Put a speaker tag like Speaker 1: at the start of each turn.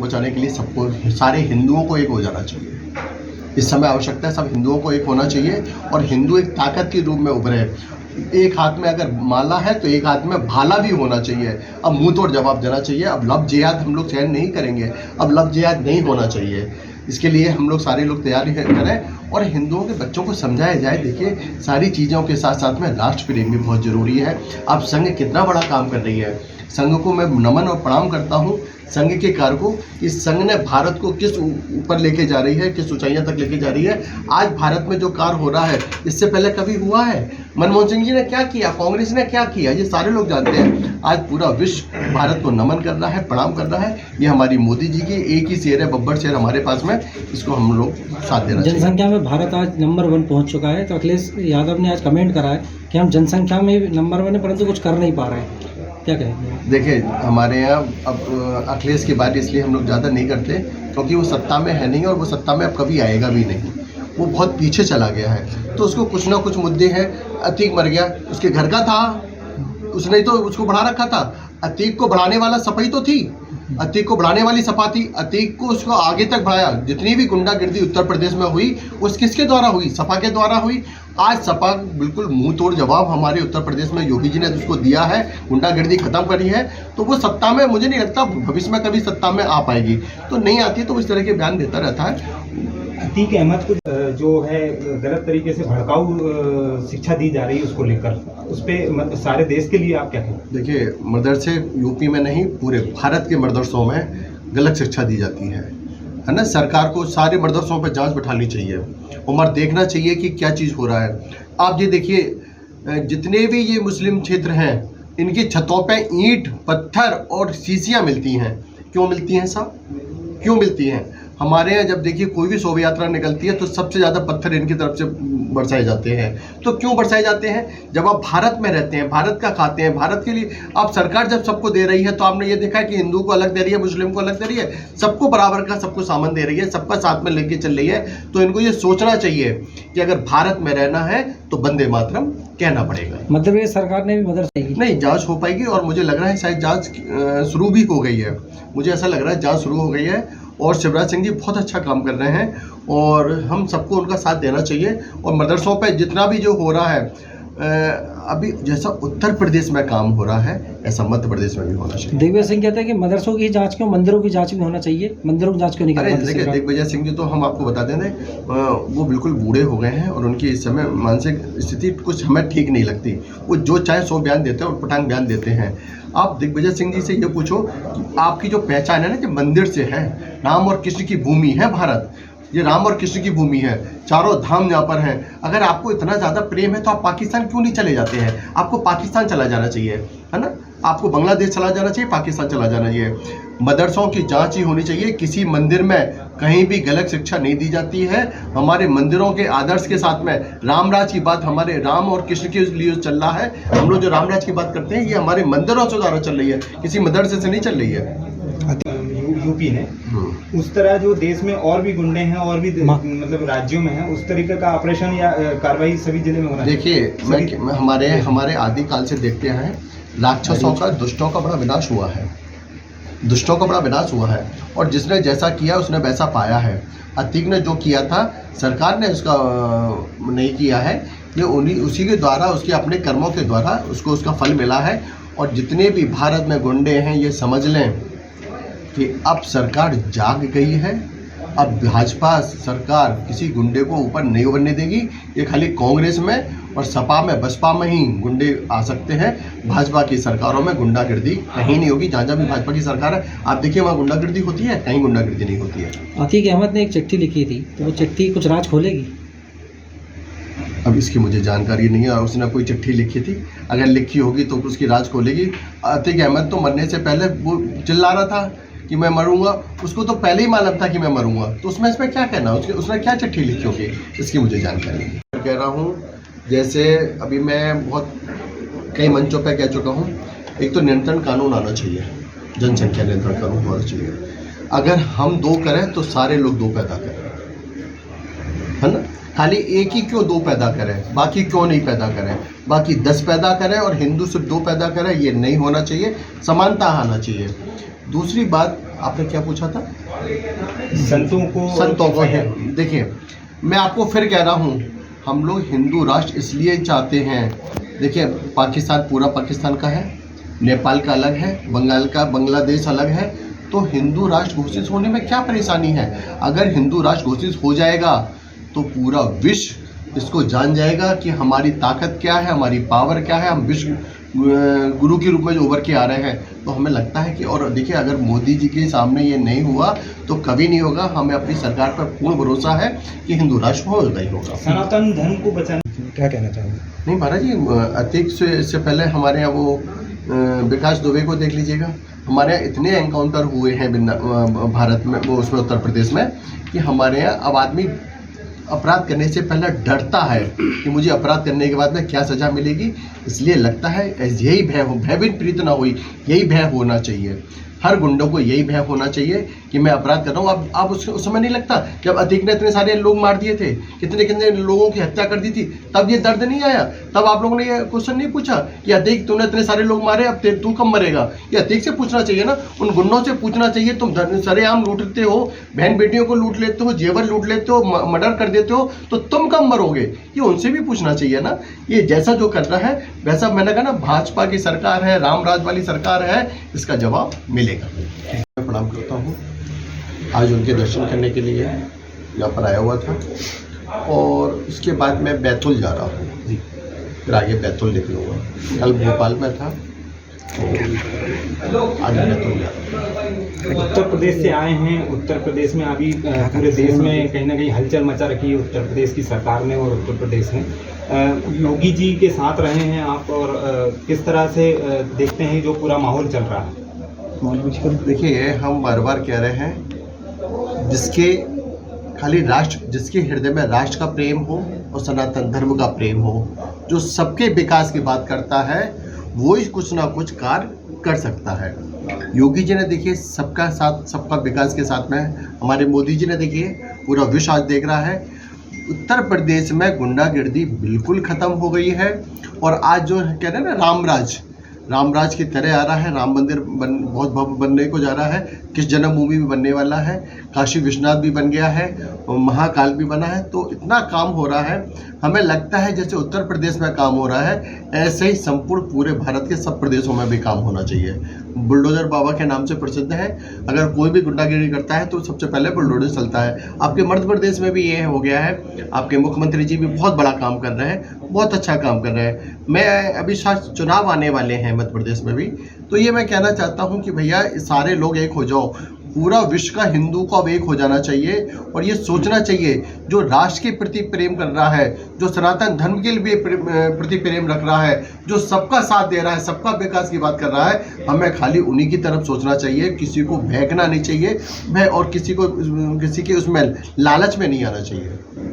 Speaker 1: बचाने के लिए सबको, सारे हिंदुओं को एक हो जाना चाहिए। इस समय आवश्यकता है सब हिंदुओं को एक होना चाहिए और हिंदू एक ताकत के रूप में उभरे। एक हाथ में अगर माला है तो एक हाथ में भाला भी होना चाहिए। अब मुंह तोड़ जवाब देना चाहिए। अब लव जिहाद हम लोग सहन नहीं करेंगे, अब लव जिहाद नहीं होना चाहिए। इसके लिए हम लोग सारे लोग तैयारी करें और हिंदुओं के बच्चों को समझाया जाए। देखिए, सारी चीज़ों के साथ साथ में राष्ट्र प्रेम भी बहुत ज़रूरी है। अब संघ कितना बड़ा काम कर रही है, संघ को मैं नमन और प्रणाम करता हूँ। संघ के कार्य को, इस संघ ने भारत को किस ऊपर लेके जा रही है, किस ऊंचाइयों तक लेके जा रही है। आज भारत में जो कार्य हो रहा है इससे पहले कभी हुआ है? मनमोहन सिंह जी ने क्या किया, कांग्रेस ने क्या किया, ये सारे लोग जानते हैं। आज पूरा विश्व भारत को नमन कर रहा है, प्रणाम कर रहा है। ये हमारी मोदी जी की एक ही शेर है, बब्बर शेर हमारे पास में, इसको हम लोग साथ देना चाहिए।
Speaker 2: जनसंख्या में भारत आज नंबर 1 पहुंच चुका है, तो अखिलेश यादव ने आज कमेंट करा है कि हम जनसंख्या में नंबर 1 है परंतु कुछ कर नहीं पा रहे हैं। क्या कहेंगे?
Speaker 1: देखिए, हमारे यहाँ अब अखिलेश की बात इसलिए हम लोग ज़्यादा नहीं करते क्योंकि वो सत्ता में है नहीं और वो सत्ता में अब कभी आएगा भी नहीं। वो बहुत पीछे चला गया है, तो उसको कुछ ना कुछ मुद्दे हैं। अतीक मर गया, उसके घर का था, उसने तो उसको बढ़ा रखा था। अतीक को बढ़ाने वाला सपा ही तो थी, अतीक को बढ़ाने वाली सपा थी। अतीक को उसको आगे तक बढ़ाया। जितनी भी गुंडागिर्दी उत्तर प्रदेश में हुई वो किसके द्वारा हुई? सपा के द्वारा हुई। आज सपा बिल्कुल मुंह तोड़ जवाब हमारे उत्तर प्रदेश में योगी जी ने उसको दिया है, गुंडागिर्दी खत्म करी है। तो वो सत्ता में, मुझे नहीं लगता भविष्य में कभी सत्ता में आ पाएगी। तो नहीं आती तो इस तरह के बयान देता रहता है।
Speaker 3: अतीक अहमद को जो है गलत तरीके से भड़काऊ शिक्षा दी जा रही है, उसको लेकर उस पर सारे देश के लिए आप क्या कहें? देखिए,
Speaker 1: मदरसे यूपी में नहीं पूरे भारत के मदरसों में गलत शिक्षा दी जाती है ना। सरकार को सारे मदरसों पर जांच बिठानी चाहिए, उमर देखना चाहिए कि क्या चीज़ हो रहा है। आप ये देखिए, जितने भी ये मुस्लिम क्षेत्र हैं इनकी छतों पे ईंट, पत्थर और शीशियाँ मिलती हैं। क्यों मिलती हैं साहब, क्यों मिलती हैं? हमारे यहाँ जब देखिए कोई भी शोभा यात्रा निकलती है तो सबसे ज़्यादा पत्थर इनकी तरफ से बरसाए जाते हैं। तो क्यों बरसाए जाते हैं? जब आप भारत में रहते हैं, भारत का खाते हैं, भारत के लिए आप सरकार जब सबको दे रही है तो आपने ये देखा है कि हिंदू को अलग दे रही है, मुस्लिम को अलग दे रही है, सबको बराबर का सबको सामान दे रही है, सबका साथ में लेके चल रही है। तो इनको ये सोचना चाहिए कि अगर भारत में रहना है तो वंदे मातरम कहना पड़ेगा।
Speaker 2: मध्य प्रदेश सरकार ने भी मदद की
Speaker 1: नहीं, जांच हो पाएगी और मुझे लग रहा है शायद जांच शुरू भी हो गई है। मुझे ऐसा लग रहा है जांच शुरू हो गई है और शिवराज सिंह जी बहुत अच्छा काम कर रहे हैं और हम सबको उनका साथ देना चाहिए। और मदरसों पे जितना भी जो हो रहा है, अभी जैसा उत्तर प्रदेश में काम हो रहा है ऐसा मध्य प्रदेश में भी होना चाहिए।
Speaker 2: दिग्विजय सिंह कहते हैं कि मदरसों की जांच क्यों, मंदिरों की जांच भी होना चाहिए, मंदिरों की जांच क्यों नहीं करवाते?
Speaker 1: देखिए, दिग्विजय सिंह जी तो हम आपको बता दें, वो बिल्कुल बूढ़े हो गए हैं और उनकी इस समय मानसिक स्थिति कुछ हमें ठीक नहीं लगती। वो जो चाहे सो बयान देते हैं और पटांग बयान देते हैं। आप दिग्विजय सिंह जी से ये पूछो कि आपकी जो पहचान है ना, जो मंदिर से है, राम और कृष्ण की भूमि है भारत, ये राम और कृष्ण की भूमि है, चारों धाम यहाँ पर हैं। अगर आपको इतना ज़्यादा प्रेम है तो आप पाकिस्तान क्यों नहीं चले जाते हैं? आपको पाकिस्तान चला जाना चाहिए, है ना। आपको बांग्लादेश चला जाना चाहिए, पाकिस्तान चला जाना चाहिए। मदरसों की जांच ही होनी चाहिए। किसी मंदिर में कहीं भी गलत शिक्षा नहीं दी जाती है। हमारे मंदिरों के आदर्श के साथ में राम राज की बात हमारे राम और कृष्ण के लिए चल रहा है। हम लोग जो राम राज की बात करते हैं ये हमारे मंदिरों से द्वारा चल रही है, किसी मदरसे से नहीं चल रही है।
Speaker 3: यूपी ने उस तरह जो देश में और भी गुंडे हैं और भी मतलब राज्यों में हैं, उस तरीके का ऑपरेशन या कार्रवाई सभी जिले में होना चाहिए।
Speaker 1: देखिए, मैं हमारे आदिकाल से देखते हैं राक्षसों का, दुष्टों का बड़ा विनाश हुआ है, दुष्टों का बड़ा विनाश हुआ है और जिसने जैसा किया उसने वैसा पाया है। अतीक ने जो किया था सरकार ने उसका नहीं किया है, ये उसी के द्वारा, उसके अपने कर्मों के द्वारा उसको उसका फल मिला है। और जितने भी भारत में गुंडे हैं ये समझ लें कि अब सरकार जाग गई है। अब भाजपा सरकार किसी गुंडे को ऊपर नहीं उभरने देगी। ये खाली कांग्रेस में और सपा में, बसपा में ही गुंडे आ सकते हैं। भाजपा की सरकारों में गुंडागिर्दी कहीं नहीं होगी। जहाँ जहाँ भी भाजपा की सरकार है आप देखिए वहाँ गुंडागिर्दी होती है, कहीं गुंडागिर्दी नहीं होती है।
Speaker 2: अतीक अहमद ने एक चिट्ठी लिखी थी, तो वो चिट्ठी कुछ राज खोलेगी?
Speaker 1: अब इसकी मुझे जानकारी नहीं है। और उसने कोई चिट्ठी लिखी थी, अगर लिखी होगी तो उसकी राज खोलेगी। अतीक अहमद तो मरने से पहले वो चिल्ला रहा था कि मैं मरूंगा, उसको तो पहले ही मालूम था कि मैं मरूंगा, तो उसमें इसमें क्या कहना, उसने क्या चिट्ठी लिखी होगी इसकी मुझे जानकारी नहीं। मैं कह रहा हूँ, जैसे अभी मैं बहुत कई मंचों पर कह चुका हूँ, एक तो नियंत्रण कानून आना चाहिए, जनसंख्या नियंत्रण कानून होना चाहिए। अगर हम 2 करें तो सारे लोग 2 पैदा करें, है ना। खाली एक ही क्यों 2 पैदा करें, बाकी क्यों नहीं पैदा करें, बाकी 10 पैदा करें और हिंदू सिर्फ 2 पैदा करें, ये नहीं होना चाहिए। समानता आना चाहिए। दूसरी बात, आपने क्या पूछा था?
Speaker 3: संतों को
Speaker 1: है। देखिए, मैं आपको फिर कह रहा हूँ, हम लोग हिंदू राष्ट्र इसलिए चाहते हैं। देखिए, पाकिस्तान पूरा पाकिस्तान का है, नेपाल का अलग है, बांग्लादेश अलग है, तो हिंदू राष्ट्र घोषित होने में क्या परेशानी है? अगर हिंदू राष्ट्र घोषित हो जाएगा तो पूरा विश्व इसको जान जाएगा कि हमारी ताकत क्या है, हमारी पावर क्या है, हम विश्व गुरु के रूप में जो उभर के आ रहे हैं। तो हमें लगता है कि, और देखिए, अगर मोदी जी के सामने ये नहीं हुआ तो कभी नहीं होगा। हमें अपनी सरकार पर पूर्ण भरोसा है कि हिंदू राष्ट्र होगा ही होगा।
Speaker 3: सनातन धर्म को बचाने क्या कहना चाहेंगे?
Speaker 1: नहीं महाराज जी, अतीक से पहले हमारे यहाँ वो विकास दुबे को देख लीजिएगा। हमारे यहाँ इतने एनकाउंटर हुए हैं भारत में, वो उसमें उत्तर प्रदेश में, कि हमारे यहाँ अब आदमी अपराध करने से पहले डरता है कि मुझे अपराध करने के बाद में क्या सज़ा मिलेगी। इसलिए लगता है यही भय हो, भयभीत प्रीत ना हुई, यही भय होना चाहिए। हर गुंडों को यही भय होना चाहिए कि मैं अपराध कर रहा हूँ। अब उस समय नहीं लगता जब अतीक ने इतने सारे लोग मार दिए थे, कितने लोगों की हत्या कर दी थी, तब ये दर्द नहीं आया? तब आप लोगों ने ये क्वेश्चन नहीं पूछा कि अतीक तूने इतने सारे लोग मारे, अब तू कब मरेगा? ये अतीक से पूछना चाहिए ना, उन गुंडों से पूछना चाहिए। तुम सरेआम लूटते हो, बहन बेटियों को लूट लेते हो, जेवर लूट लेते हो, मर्डर कर देते हो, तो तुम कब मरोगे? ये उनसे भी पूछना चाहिए ना। ये जैसा जो कर रहा है वैसा, मैंने कहा ना, भाजपा की सरकार है, रामराज वाली सरकार है, इसका जवाब मिलेगा। मैं प्रणाम करता हूँ। आज उनके दर्शन करने के लिए यहाँ पर आया हुआ था, और उसके बाद मैं बैतूल जा रहा हूँ, फिर आगे बैतूल निकलूँगा। कल भोपाल में था, आगे बैतूल जा रहा हूँ।
Speaker 3: उत्तर प्रदेश से आए हैं। उत्तर प्रदेश में अभी पूरे देश में कहीं ना कहीं हलचल मचा रखी है उत्तर प्रदेश की सरकार ने और उत्तर प्रदेश ने। योगी जी के साथ रहे हैं आप, और किस तरह से देखते हैं जो पूरा माहौल चल रहा है?
Speaker 1: देखिए, हम बार बार कह रहे हैं, जिसके खाली राष्ट्र, जिसके हृदय में राष्ट्र का प्रेम हो और सनातन धर्म का प्रेम हो, जो सबके विकास की बात करता है, वो ही कुछ ना कुछ कार्य कर सकता है। योगी जी ने देखिए सबका साथ, सबका विकास के साथ में, हमारे मोदी जी ने देखिए पूरा विश्व आज देख रहा है। उत्तर प्रदेश में गुंडागर्दी बिल्कुल ख़त्म हो गई है, और आज जो कह रहे हैं ना, रामराज की तरह आ रहा है। राम मंदिर बहुत भव्य बनने को जा रहा है, किस जन्मभूमि भी बनने वाला है, काशी विश्वनाथ भी बन गया है, और महाकाल भी बना है। तो इतना काम हो रहा है, हमें लगता है जैसे उत्तर प्रदेश में काम हो रहा है, ऐसे ही संपूर्ण पूरे भारत के सब प्रदेशों में भी काम होना चाहिए। बुलडोजर बाबा के नाम से प्रसिद्ध है। अगर कोई भी गुंडागिरी करता है तो सबसे पहले बुलडोजर चलता है। आपके मध्य प्रदेश में भी ये हो गया है। आपके मुख्यमंत्री जी भी बहुत बड़ा काम कर रहे हैं, बहुत अच्छा काम कर रहे हैं। मैं अभी चुनाव आने वाले हैं मध्य प्रदेश में भी, तो ये मैं कहना चाहता हूँ कि भैया सारे लोग एक हो जाओ। पूरा विश्व का हिंदू को अब एक हो जाना चाहिए, और ये सोचना चाहिए, जो राष्ट्र के प्रति प्रेम कर रहा है, जो सनातन धर्म के लिए प्रति प्रेम रख रहा है, जो सबका साथ दे रहा है, सबका विकास की बात कर रहा है, हमें खाली उन्हीं की तरफ सोचना चाहिए। किसी को बहकना नहीं चाहिए, और किसी के उसमें लालच में नहीं आना चाहिए।